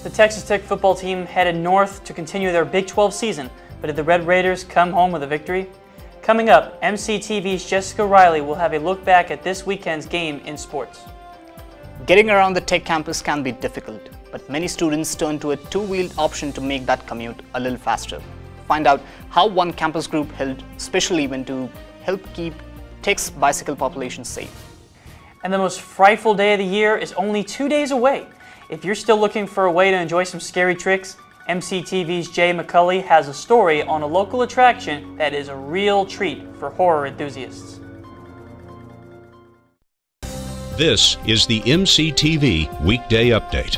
The Texas Tech football team headed north to continue their Big 12 season, but did the Red Raiders come home with a victory? Coming up, MCTV's Jessica Riley will have a look back at this weekend's game in sports. Getting around the Tech campus can be difficult, but many students turn to a two-wheeled option to make that commute a little faster. Find out how one campus group held a special event to help keep Tech's bicycle population safe. And the most frightful day of the year is only 2 days away. If you're still looking for a way to enjoy some scary tricks, MCTV's Jay McCulley has a story on a local attraction that is a real treat for horror enthusiasts. This is the MCTV Weekday Update.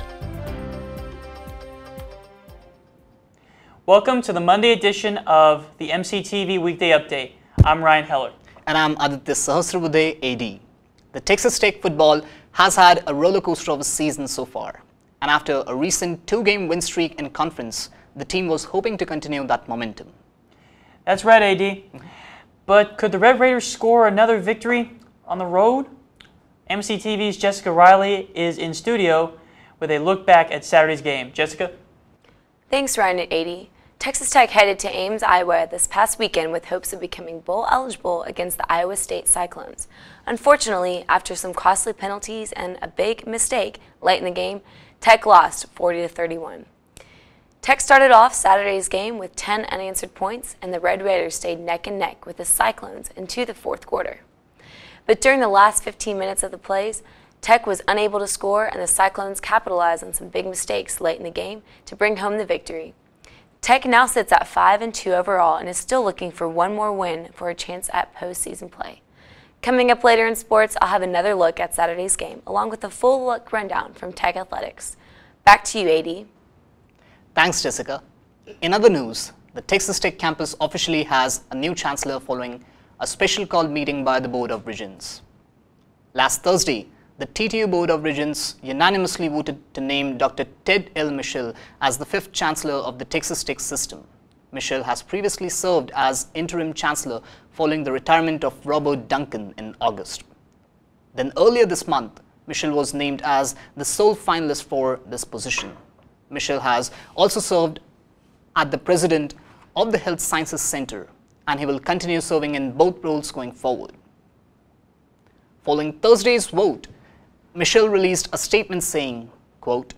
Welcome to the Monday edition of the MCTV Weekday Update. I'm Ryan Heller. And I'm Aditya Sahasrabudhe, AD. The Texas Tech football has had a roller coaster of a season so far. And after a recent two-game win streak in conference, the team was hoping to continue that momentum. That's right, AD. But could the Red Raiders score another victory on the road? MCTV's Jessica Riley is in studio with a look back at Saturday's game. Jessica? Thanks, Ryan and AD. Texas Tech headed to Ames, Iowa this past weekend with hopes of becoming bowl eligible against the Iowa State Cyclones. Unfortunately, after some costly penalties and a big mistake late in the game, Tech lost 40-31. Tech started off Saturday's game with 10 unanswered points, and the Red Raiders stayed neck and neck with the Cyclones into the fourth quarter. But during the last 15 minutes of the plays, Tech was unable to score, and the Cyclones capitalized on some big mistakes late in the game to bring home the victory. Tech now sits at 5-2 overall and is still looking for one more win for a chance at postseason play. Coming up later in sports, I'll have another look at Saturday's game, along with a full look rundown from Tech Athletics. Back to you, AD. Thanks, Jessica. In other news, the Texas Tech campus officially has a new chancellor following a special call meeting by the Board of Regents. Last Thursday, the TTU Board of Regents unanimously voted to name Dr. Ted L. Michel as the fifth chancellor of the Texas Tech system. Michel has previously served as interim chancellor following the retirement of Robert Duncan in August. Then earlier this month, Michel was named as the sole finalist for this position. Michel has also served as the president of the Health Sciences Center, and he will continue serving in both roles going forward. Following Thursday's vote, Michel released a statement saying, quote,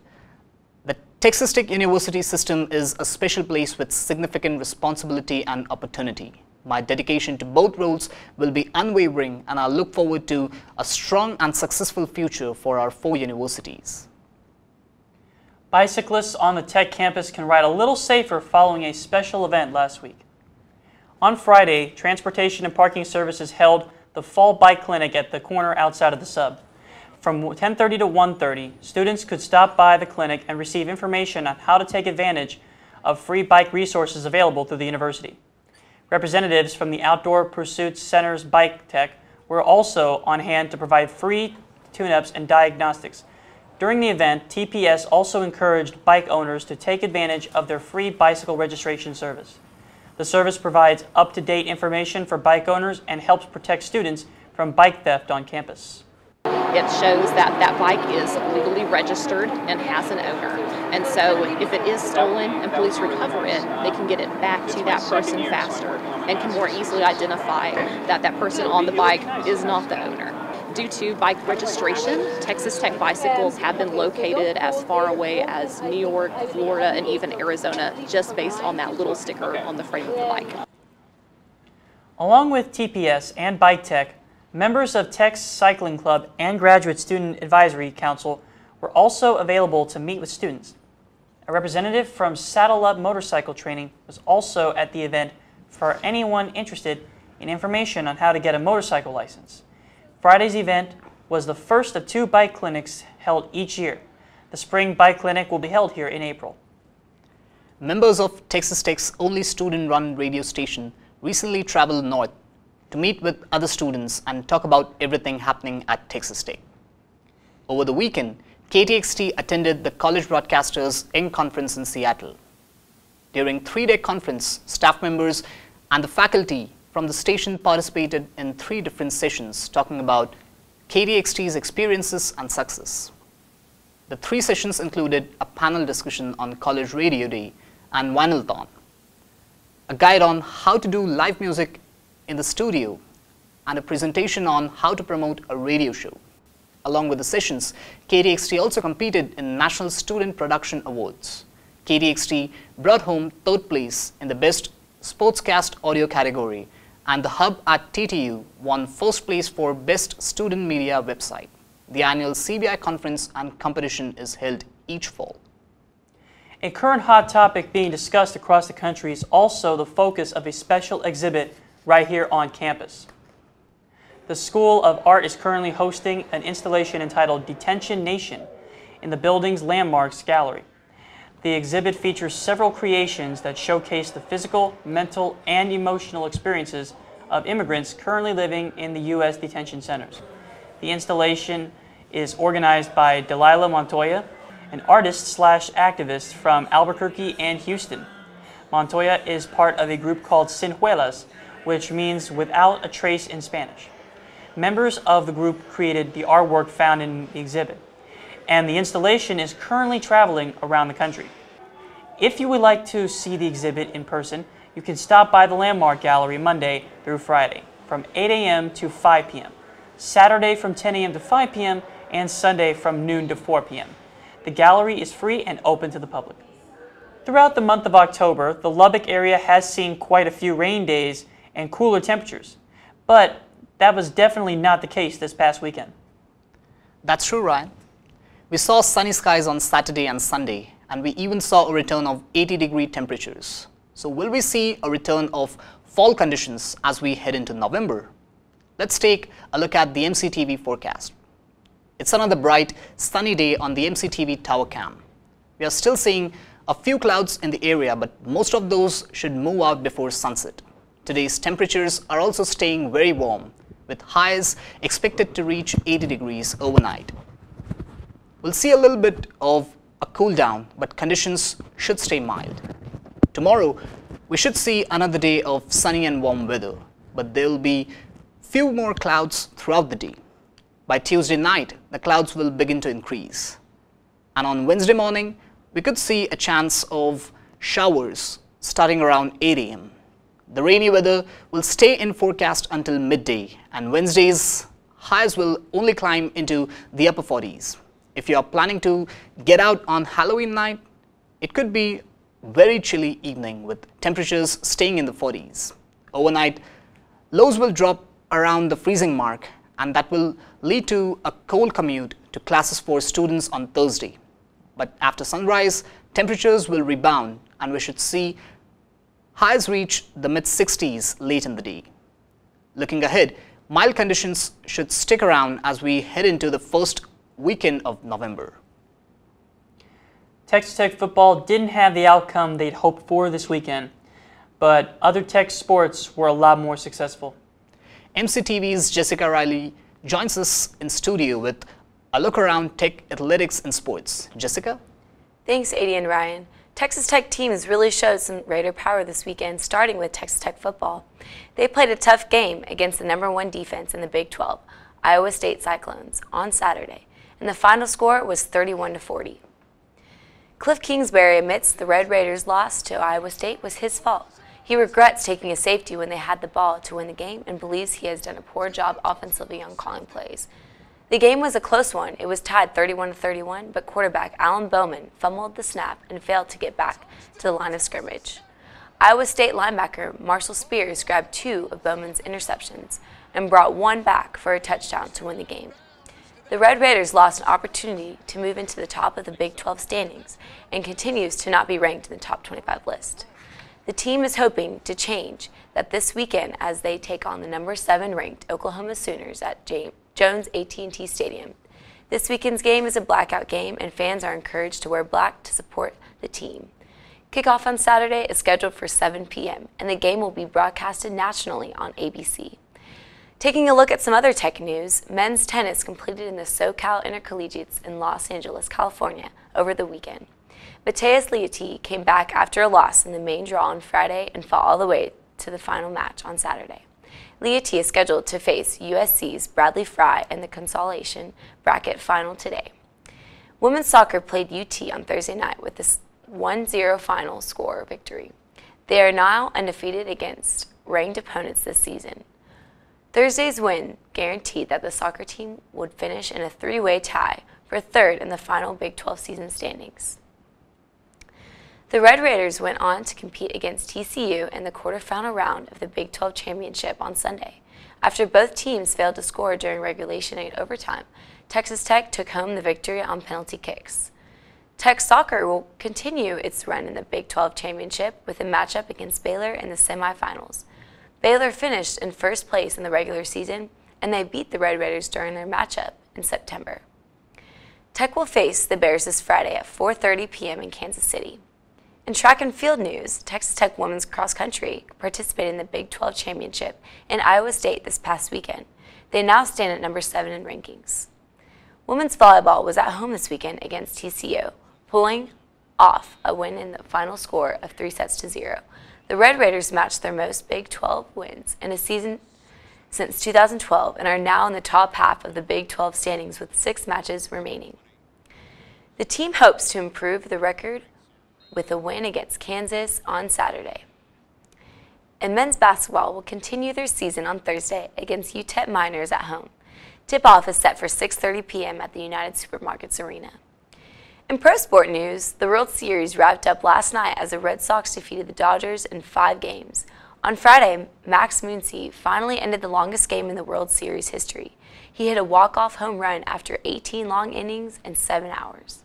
"The Texas Tech University system is a special place with significant responsibility and opportunity. My dedication to both roles will be unwavering, and I look forward to a strong and successful future for our four universities." Bicyclists on the Tech campus can ride a little safer following a special event last week. On Friday, Transportation and Parking Services held the Fall Bike Clinic at the corner outside of the sub. From 10:30 to 1:30, students could stop by the clinic and receive information on how to take advantage of free bike resources available through the university. Representatives from the Outdoor Pursuits Center's Bike Tech were also on hand to provide free tune-ups and diagnostics. During the event, TPS also encouraged bike owners to take advantage of their free bicycle registration service. The service provides up-to-date information for bike owners and helps protect students from bike theft on campus. It shows that that bike is legally registered and has an owner. And so if it is stolen and police recover it, they can get it back to that person faster and can more easily identify that that person on the bike is not the owner. Due to bike registration, Texas Tech bicycles have been located as far away as New York, Florida, and even Arizona, just based on that little sticker on the frame of the bike. Along with TPS and Bike Tech, members of Tech's Cycling Club and Graduate Student Advisory Council were also available to meet with students. A representative from Saddle Up Motorcycle Training was also at the event for anyone interested in information on how to get a motorcycle license. Friday's event was the first of two bike clinics held each year. The spring bike clinic will be held here in April. Members of Texas Tech's only student-run radio station recently traveled north to meet with other students and talk about everything happening at Texas Tech. Over the weekend, KTXT attended the College Broadcasters Young Conference in Seattle. During 3-day conference, staff members and the faculty from the station participated in 3 different sessions talking about KTXT's experiences and success. The 3 sessions included a panel discussion on College Radio Day and Vinylthon, a guide on how to do live music in the studio, and a presentation on how to promote a radio show. Along with the sessions, KTXT also competed in National Student Production Awards. KTXT brought home 3rd place in the Best Sportscast Audio category, and the Hub at TTU won 1st place for Best Student Media Website. The annual CBI conference and competition is held each fall. A current hot topic being discussed across the country is also the focus of a special exhibit right here on campus. The School of Art is currently hosting an installation entitled Detention Nation in the building's Landmarks Gallery. The exhibit features several creations that showcase the physical, mental, and emotional experiences of immigrants currently living in the U.S. detention centers. The installation is organized by Delilah Montoya, an artist/activist from Albuquerque and Houston. Montoya is part of a group called Sin Huelas, which means without a trace in Spanish. Members of the group created the artwork found in the exhibit, and the installation is currently traveling around the country. If you would like to see the exhibit in person, you can stop by the Landmark Gallery Monday through Friday from 8 a.m. to 5 p.m., Saturday from 10 a.m. to 5 p.m., and Sunday from noon to 4 p.m. The gallery is free and open to the public. Throughout the month of October, the Lubbock area has seen quite a few rain days and cooler temperatures, but that was definitely not the case this past weekend. That's true, Ryan. We saw sunny skies on Saturday and Sunday, and we even saw a return of 80-degree temperatures. So will we see a return of fall conditions as we head into November? Let's take a look at the MCTV forecast. It's another bright, sunny day on the MCTV tower cam. We are still seeing a few clouds in the area, but most of those should move out before sunset. Today's temperatures are also staying very warm, with highs expected to reach 80 degrees overnight. We'll see a little bit of a cool down, but conditions should stay mild. Tomorrow, we should see another day of sunny and warm weather, but there will be few more clouds throughout the day. By Tuesday night, the clouds will begin to increase. And on Wednesday morning, we could see a chance of showers starting around 8 a.m. The rainy weather will stay in forecast until midday, and Wednesday's highs will only climb into the upper 40s. If you are planning to get out on Halloween night, it could be very chilly evening with temperatures staying in the 40s. Overnight, lows will drop around the freezing mark, and that will lead to a cold commute to classes for students on Thursday. But after sunrise, temperatures will rebound, and we should see highs reach the mid-60s late in the day. Looking ahead, mild conditions should stick around as we head into the first weekend of November. Texas Tech football didn't have the outcome they'd hoped for this weekend, but other Tech sports were a lot more successful. MCTV's Jessica Riley joins us in studio with a look around Tech athletics and sports. Jessica? Thanks, Adi and Ryan. Texas Tech teams really showed some Raider power this weekend, starting with Texas Tech football. They played a tough game against the #1 defense in the Big 12, Iowa State Cyclones, on Saturday, and the final score was 31-40. Cliff Kingsbury admits the Red Raiders' loss to Iowa State was his fault. He regrets taking a safety when they had the ball to win the game and believes he has done a poor job offensively on calling plays. The game was a close one. It was tied 31-31, but quarterback Alan Bowman fumbled the snap and failed to get back to the line of scrimmage. Iowa State linebacker Marshall Spears grabbed 2 of Bowman's interceptions and brought 1 back for a touchdown to win the game. The Red Raiders lost an opportunity to move into the top of the Big 12 standings and continues to not be ranked in the top 25 list. The team is hoping to change that this weekend as they take on the #7 ranked Oklahoma Sooners at Jones AT&T Stadium. This weekend's game is a blackout game, and fans are encouraged to wear black to support the team. Kickoff on Saturday is scheduled for 7 p.m., and the game will be broadcasted nationally on ABC. Taking a look at some other Tech news, men's tennis completed in the SoCal Intercollegiates in Los Angeles, California over the weekend. Mateus Leotti came back after a loss in the main draw on Friday and fought all the way to the final match on Saturday. Leotti is scheduled to face USC's Bradley Fry in the consolation bracket final today. Women's soccer played UT on Thursday night with this 1-0 final score victory. They are now undefeated against ranked opponents this season. Thursday's win guaranteed that the soccer team would finish in a three-way tie for third in the final Big 12 season standings. The Red Raiders went on to compete against TCU in the quarterfinal round of the Big 12 championship on Sunday. After both teams failed to score during regulation and overtime, Texas Tech took home the victory on penalty kicks. Tech soccer will continue its run in the Big 12 championship with a matchup against Baylor in the semifinals. Baylor finished in first place in the regular season, and they beat the Red Raiders during their matchup in September. Tech will face the Bears this Friday at 4:30 p.m. in Kansas City. In track and field news, Texas Tech women's cross country participated in the Big 12 championship in Iowa State this past weekend. They now stand at number 7 in rankings. Women's volleyball was at home this weekend against TCU, pulling off a win in the final score of 3-0. The Red Raiders matched their most Big 12 wins in a season since 2012 and are now in the top half of the Big 12 standings with 6 matches remaining. The team hopes to improve the record with a win against Kansas on Saturday. And men's basketball will continue their season on Thursday against UTEP Miners at home. Tip-off is set for 6:30 p.m. at the United Supermarkets Arena. In pro sport news, the World Series wrapped up last night as the Red Sox defeated the Dodgers in 5 games. On Friday, Max Muncy finally ended the longest game in the World Series history. He hit a walk-off home run after 18 long innings and 7 hours.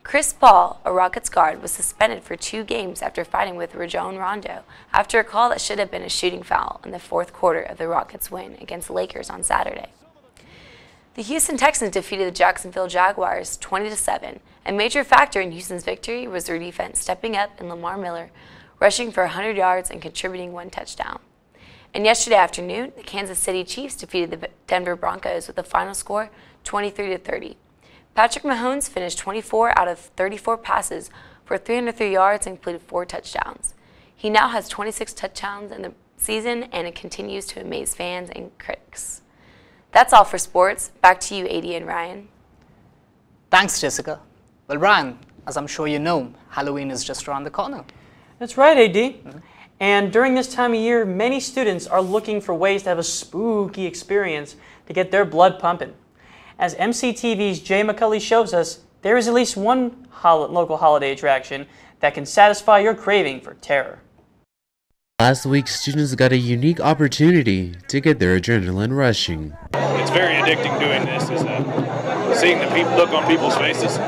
Chris Paul, a Rockets guard, was suspended for 2 games after fighting with Rajon Rondo after a call that should have been a shooting foul in the 4th quarter of the Rockets' win against the Lakers on Saturday. The Houston Texans defeated the Jacksonville Jaguars 20-7. A major factor in Houston's victory was their defense stepping up and Lamar Miller rushing for 100 yards and contributing 1 touchdown. And yesterday afternoon, the Kansas City Chiefs defeated the Denver Broncos with a final score 23-30. Patrick Mahomes finished 24 out of 34 passes for 303 yards and completed 4 touchdowns. He now has 26 touchdowns in the season, and it continues to amaze fans and critics. That's all for sports. Back to you, Adie and Ryan. Thanks, Jessica. Well, Ryan, as I'm sure you know, Halloween is just around the corner. That's right, AD. And during this time of year, many students are looking for ways to have a spooky experience to get their blood pumping. As MCTV's Jay McCulley shows us, there is at least one local holiday attraction that can satisfy your craving for terror. Last week, students got a unique opportunity to get their adrenaline rushing. It's very addicting doing this, is seeing the look on people's faces.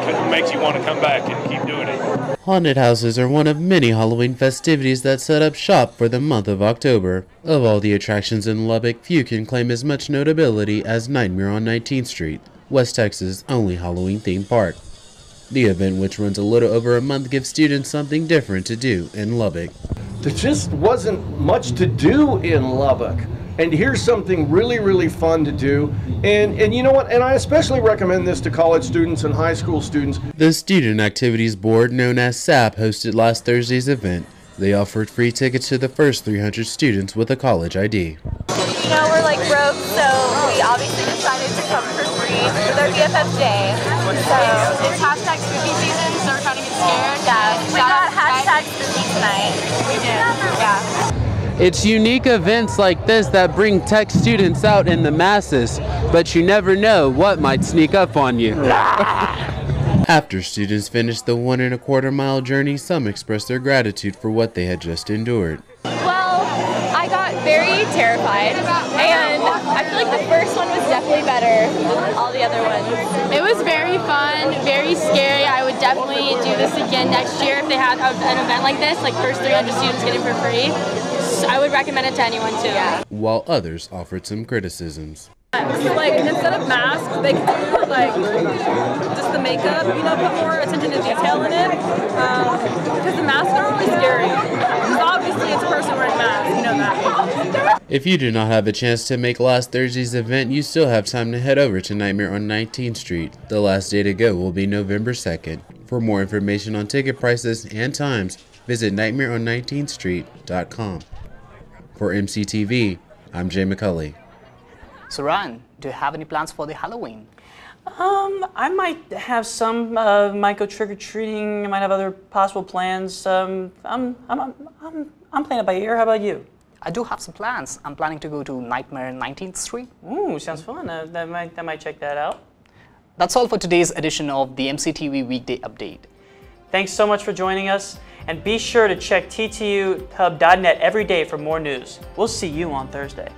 It makes you want to come back and keep doing it. Haunted houses are one of many Halloween festivities that set up shop for the month of October. Of all the attractions in Lubbock, few can claim as much notability as Nightmare on 19th Street, West Texas' only Halloween theme park. The event, which runs a little over a month, gives students something different to do in Lubbock. There just wasn't much to do in Lubbock. And here's something really, really fun to do. And you know what? And I especially recommend this to college students and high school students. The Student Activities Board, known as SAP, hosted last Thursday's event. They offered free tickets to the first 300 students with a college ID. You know, we're like broke, so we obviously decided to come for free for their BFF day. So it's hashtag spooky season, so we're trying to get scared. Yeah, we got hashtag spooky tonight. We did. Yeah. It's unique events like this that bring tech students out in the masses, but you never know what might sneak up on you. After students finished the 1.25 mile journey, some expressed their gratitude for what they had just endured. Well, I got very terrified, and I feel like the first one was definitely better than all the other ones. It was very fun, very scary. I would definitely do this again next year if they had an event like this, like first 300 students getting for free. I would recommend it to anyone too. Yeah. While others offered some criticisms. Like, instead of masks, they could do like just the makeup, you know, put more attention to detail in it. Because the masks are really scary. Because obviously it's a person wearing masks, you know that. If you do not have a chance to make last Thursday's event, you still have time to head over to Nightmare on 19th Street. The last day to go will be November 2nd. For more information on ticket prices and times, visit nightmareon19thstreet.com. For MCTV, I'm Jay McCulley. So Ryan, do you have any plans for the Halloween? I might have some. Might go trick or treating. I might have other possible plans. I'm playing it by ear. How about you? I do have some plans. I'm planning to go to Nightmare 19th Street. Ooh, sounds fun. That might check that out. That's all for today's edition of the MCTV Weekday Update. Thanks so much for joining us, and be sure to check ttuhub.net every day for more news. We'll see you on Thursday.